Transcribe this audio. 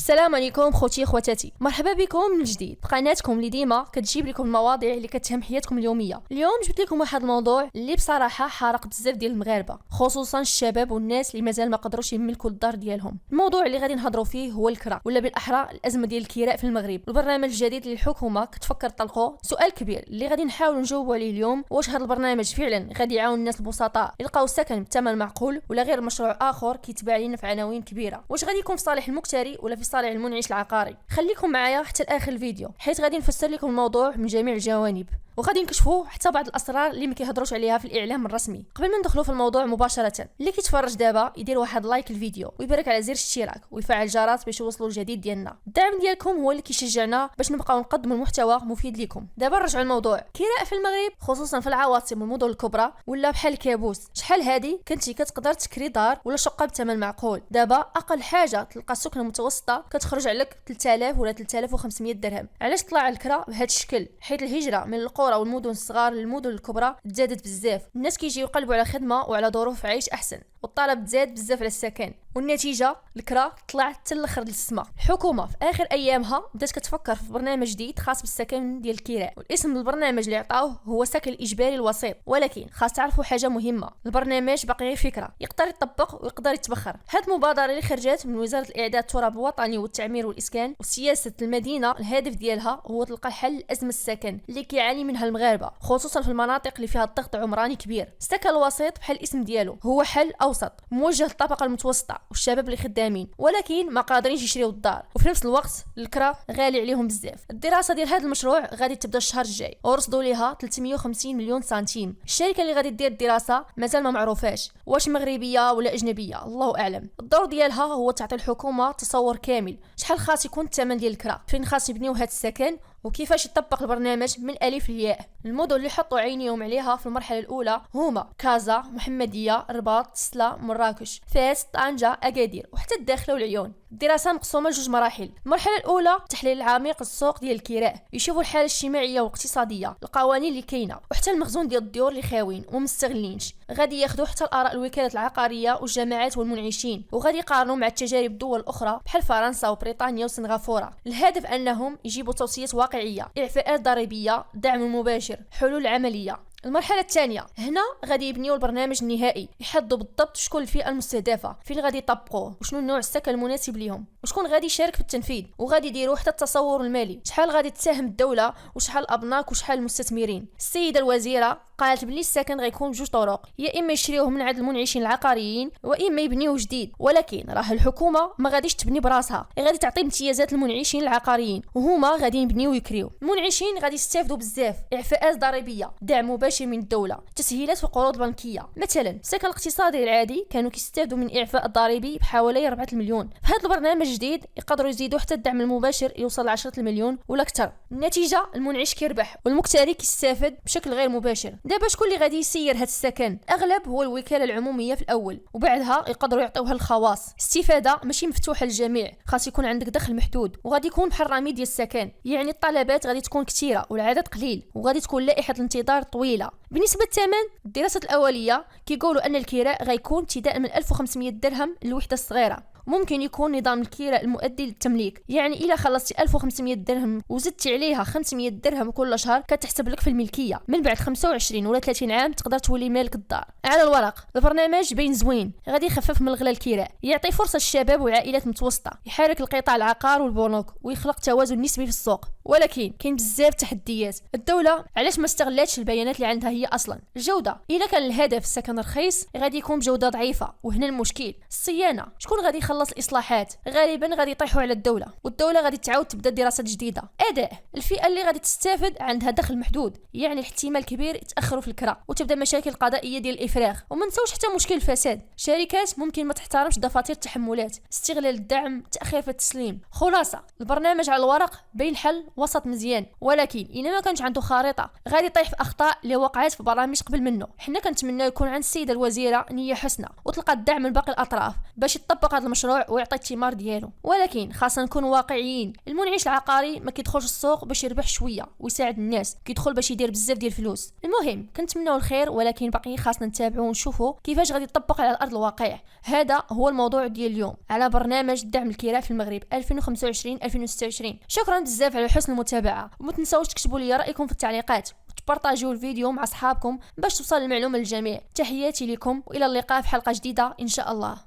السلام عليكم خوتي خواتاتي، مرحبا بكم من جديد بقناتكم اللي ديما كتجيب لكم المواضيع اللي كتهم حياتكم اليوميه. اليوم جبت لكم واحد الموضوع اللي بصراحه حارق بزاف ديال المغاربه، خصوصا الشباب والناس اللي مازال ما قدروش يملكوا الدار ديالهم. الموضوع اللي غادي نهضروا فيه هو الكرا، ولا بالاحرى الازمه ديال الكراء في المغرب. البرنامج الجديد اللي الحكومه كتفكر تطلقه، سؤال كبير اللي غادي نحاولوا نجاوبوا عليه اليوم: واش هذا البرنامج فعلا غادي يعاون الناس البسطاء يلقاو سكن بثمن معقول، ولا غير مشروع اخر كيتباع لينا في عناوين كبيره؟ واش غادي يكون في صالح المكتري ولا في صالح المنعش العقاري؟ خليكم معايا حتى لاخر الفيديو، حيت غادي نفسر لكم الموضوع من جميع الجوانب، وغادي نكشفوا حتى بعض الاسرار اللي ما كيهضروش عليها في الاعلام الرسمي. قبل ما ندخلوا في الموضوع مباشره، اللي كيتفرج دابا يدير واحد لايك الفيديو ويبارك على زر الاشتراك ويفعل الجرس باش يوصلوا الجديد ديالنا. الدعم ديالكم هو اللي كيشجعنا باش نبقاو نقدموا المحتوى مفيد لكم. دابا نرجعوا للموضوع. الكراء في المغرب خصوصا في العواصم والمدن الكبرى ولا بحال الكابوس. شحال هادي كنتي كتقدر تكري دار ولا شقه بثمن معقول، دابا اقل حاجه تلقى السكنه المتوسطه كتخرج عليك 3000 ولا 3500 درهم. علاش طلع الكرا بهذا الشكل؟ حيت الهجره من القرى والمدن الصغار للمدن الكبرى تزادت بزاف، الناس كيجيو يقلبوا على خدمه وعلى ظروف عيش احسن، والطلب تزاد بزاف على السكن، والنتيجه الكرا طلع حتى الاخر للسما. الحكومه في اخر ايامها بدات كتفكر في برنامج جديد خاص بالسكن ديال الكراء، والاسم البرنامج اللي عطاوه هو سكن الاجباري الوسيط. ولكن خاص تعرفوا حاجه مهمه، البرنامج باقي غير فكره، يقدر يطبق ويقدر يتبخر. هاد المبادره اللي خرجت من وزاره الاعداد التراب الوطني والتعمير والاسكان وسياسه المدينه، الهدف ديالها هو تلقى حل لازمه السكن اللي كيعاني منها المغاربه، خصوصا في المناطق اللي فيها الضغط عمراني كبير. السكن الوسيط بحال الاسم ديالو هو حل اوسط موجه للطبقه المتوسطه والشباب اللي خدامين ولكن ما قادرينش يشريو الدار، وفي نفس الوقت الكرا غالي عليهم بزاف. الدراسه ديال هذا المشروع غادي تبدا الشهر الجاي ورصدوا ليها 350 مليون سنتيم. الشركه اللي غادي دير الدراسه مازال ما معروفاش واش مغربيه ولا اجنبيه، الله اعلم. الدور ديالها هو تعطي الحكومه تصور كامل شحال خاص يكون الثمن ديال الكرا، فين خاص يبنيو هذا السكن، وكيفاش يطبق البرنامج من الالف للياء. المدن اللي حطوا عينيهم عليها في المرحله الاولى هما كازا، محمديه، الرباط، سلا، مراكش، فاس، طنجه، اكادير وحتى الداخله والعيون. الدراسه مقسومه لجوج مراحل. المرحله الاولى التحليل العميق للسوق ديال الكراء، يشوفوا الحاله الاجتماعيه والاقتصاديه، القوانين اللي كاينه، وحتى المخزون ديال الديور اللي خاويين ومستغلينش. غادي ياخذوا حتى الاراء الوكالات العقاريه والجماعات والمنعشين، وغادي يقارنوا مع التجارب الدول الاخرى بحال فرنسا وبريطانيا وسنغافوره. الهدف انهم يجيبوا توصيات واقعيه، اعفاءات ضريبيه، دعم مباشر، حلول عمليه. المرحله الثانيه هنا غادي يبنيو البرنامج النهائي، يحددوا بالضبط شكون الفئه المستهدفه، فين غادي يطبقوه، وشنو نوع السكن المناسب ليهم، وشكون غادي يشارك في التنفيذ، وغادي يديروا حتى التصور المالي، شحال غادي تساهم الدوله وشحال الابناك وشحال المستثمرين. السيده الوزيره قالت بلي السكن غيكون بجوج طرق، يا اما يشريوه من عند المنعشين العقاريين واما يبنيوه جديد. ولكن راه الحكومه ما غاديش تبني براسها، غادي تعطي امتيازات للمنعشين العقاريين وهما غادي يبنيو ويكريو. المنعشين غادي يستافدوا بزاف، اعفاءات ضريبيه، دعم مباشر من الدوله، تسهيلات في القروض البنكيه. مثلا السكن الاقتصادي العادي كانوا كيستافدوا من اعفاء الضريبي بحوالي 4 المليون، في هذا البرنامج الجديد يقدروا يزيدوا حتى الدعم المباشر يوصل ل 10 المليون ولا اكثر. النتيجه المنعش كيربح والمكتري كيستافد بشكل غير مباشر. دابا شكون اللي غادي يسير هذا السكن؟ اغلب هو الوكاله العموميه في الاول، وبعدها يقدروا يعطيوها الخواص. استفاده ماشي مفتوحه للجميع، خاص يكون عندك دخل محدود، وغادي يكون بحال الرامي ديال السكن، يعني الطلبات غادي تكون كثيره والعدد قليل، وغادي تكون لائحه الانتظار طويله. بالنسبه للثمن، الدراسات الاوليه كيقولوا ان الكراء غيكون ابتداء من 1500 درهم للوحده الصغيره. ممكن يكون نظام الكراء المؤدي للتمليك، يعني الا خلصتي 1500 درهم وزدتي عليها 500 درهم كل شهر كتحسب لك في الملكيه. من بعد 25 ولا 30 عام تقدر تولي مالك الدار. على الورق البرنامج باين زوين، غادي يخفف من الغلاء الكراء، يعطي فرصه للشباب والعائلات المتوسطه، يحرك القطاع العقار والبنوك ويخلق توازن نسبي في السوق. ولكن كاين بزاف تحديات. الدوله علاش ما استغلاتش البيانات اللي عندها هي اصلا؟ الجوده، الا كان الهدف السكن رخيص غادي يكون بجوده ضعيفه، وهنا المشكل. الصيانه، شكون غادي يخلص الاصلاحات؟ غالبا غادي يطيحوا على الدوله، والدوله غادي تعاود تبدا دراسات جديده. اداء، الفئه اللي غادي تستافد عندها دخل محدود، يعني الاحتمال كبير يتاخروا في الكرا وتبدا مشاكل قضائيه ديال الافراغ. وما نساوش حتى مشكل الفساد، شركات ممكن ما تحترمش دفاتر التحملات، استغلال الدعم، تاخير في التسليم. خلاصه البرنامج على الورق باين حل وسط مزيان، ولكن الا ما كانش عنده خارطه غادي يطيح في اخطاء اللي وقعت في برامج قبل منه. حنا كنتمنى يكون عند السيده الوزيره نيه حسنه وتلقى الدعم من باقي الاطراف باش يطبق هذا المشروع المشروع ويعطي الثمار ديالو. ولكن خاصنا نكون واقعيين، المنعش العقاري ما كيدخلش السوق باش يربح شويه ويساعد الناس، كيدخل باش يدير بزاف ديال الفلوس. المهم كنتمناو الخير، ولكن باقي خاصنا نتابعوا ونشوفوا كيفاش غادي يطبق على ارض الواقع. هذا هو الموضوع ديال اليوم على برنامج الدعم الكراء في المغرب 2025 2026. شكرا بزاف على حسن المتابعه، وما تنساوش تكتبوا لي رايكم في التعليقات وتبارطاجيو الفيديو مع اصحابكم باش توصل المعلومه للجميع. تحياتي لكم والى اللقاء في حلقه جديده ان شاء الله.